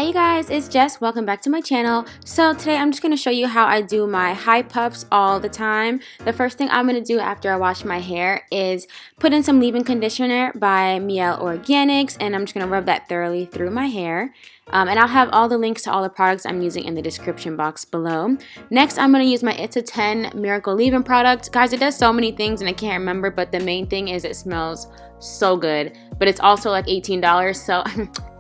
Hey you guys, it's Jess. Welcome back to my channel. So today I'm just going to show you how I do my high puffs all the time. The first thing I'm going to do after I wash my hair is put in some leave-in conditioner by Mielle Organics, and I'm just going to rub that thoroughly through my hair. And I'll have all the links to all the products I'm using in the description box below. Next, I'm going to use my It's a 10 Miracle Leave-In product. Guys, it does so many things and I can't remember, but the main thing is it smells so good. But it's also like $18, so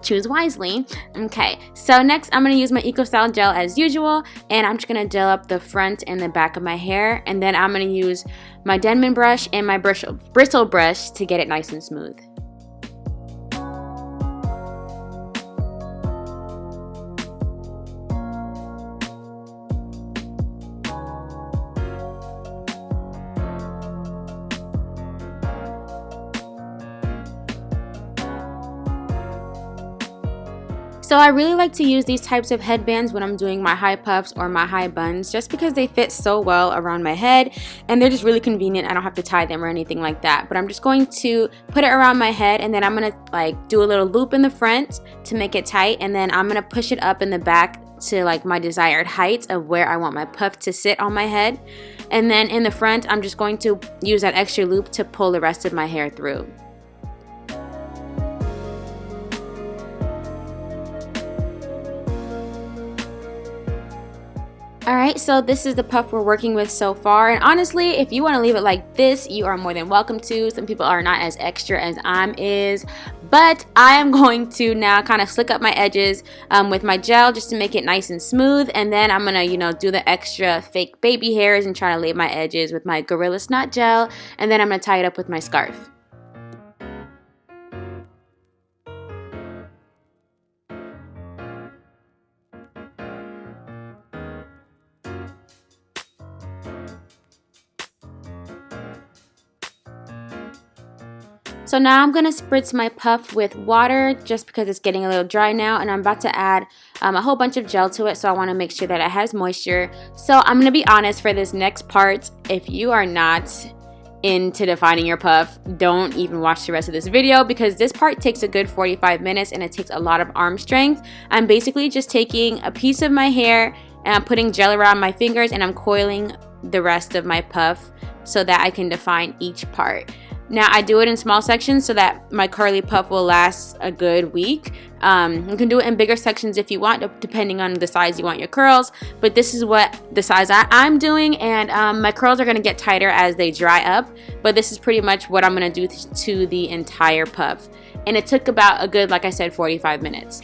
choose wisely. Okay, so next I'm going to use my Eco Style gel as usual, and I'm just going to gel up the front and the back of my hair. And then I'm going to use my Denman brush and my bristle brush to get it nice and smooth. So I really like to use these types of headbands when I'm doing my high puffs or my high buns, just because they fit so well around my head and they're just really convenient. I don't have to tie them or anything like that. But I'm just going to put it around my head, and then I'm going to do a little loop in the front to make it tight, and then I'm going to push it up in the back to my desired height of where I want my puff to sit on my head. And then in the front, I'm just going to use that extra loop to pull the rest of my hair through. Alright, so this is the puff we're working with so far, and honestly, if you want to leave it like this, you are more than welcome to. Some people are not as extra as I'm is, but I am going to now kind of slick up my edges with my gel just to make it nice and smooth, and then I'm going to, do the extra fake baby hairs and try to lay my edges with my Gorilla Snot gel, and then I'm going to tie it up with my scarf. So now I'm going to spritz my puff with water just because it's getting a little dry now, and I'm about to add a whole bunch of gel to it, so I want to make sure that it has moisture. So I'm going to be honest, for this next part, if you are not into defining your puff, don't even watch the rest of this video, because this part takes a good 45 minutes and it takes a lot of arm strength. I'm basically just taking a piece of my hair and I'm putting gel around my fingers, and I'm coiling the rest of my puff so that I can define each part. Now I do it in small sections so that my curly puff will last a good week. You can do it in bigger sections if you want, depending on the size you want your curls, but this is what the size I'm doing, and my curls are going to get tighter as they dry up, but this is pretty much what I'm going to do to the entire puff. And it took about a good, like I said, 45 minutes.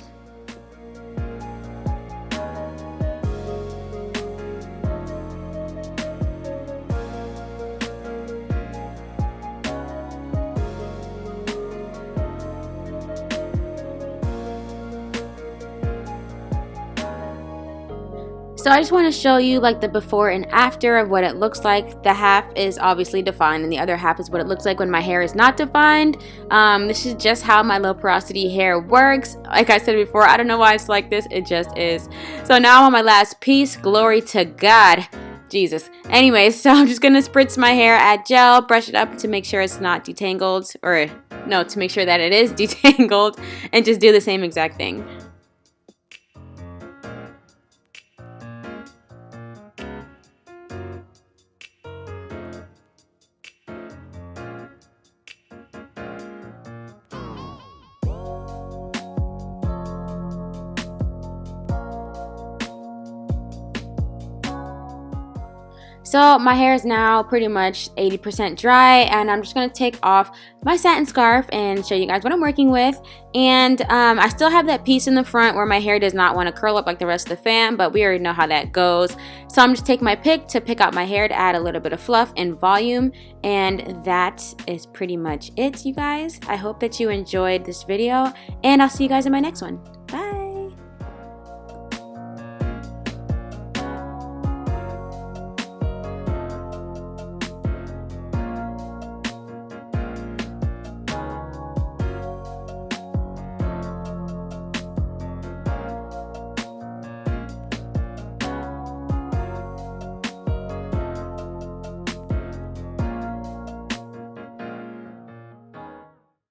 So I just want to show you the before and after of what it looks like. The half is obviously defined and the other half is what it looks like when my hair is not defined. This is just how my low porosity hair works. Like I said before, I don't know why it's like this, it just is. So now I'm on my last piece. Glory to God. Jesus. Anyway, so I'm just going to spritz my hair, add gel, brush it up to make sure it's not detangled, or no, to make sure that it is detangled, and just do the same exact thing. So my hair is now pretty much 80% dry, and I'm just going to take off my satin scarf and show you guys what I'm working with. And I still have that piece in the front where my hair does not want to curl up like the rest of the fan, but we already know how that goes. So I'm just taking my pick to pick out my hair to add a little bit of fluff and volume, and that is pretty much it, you guys. I hope that you enjoyed this video, and I'll see you guys in my next one.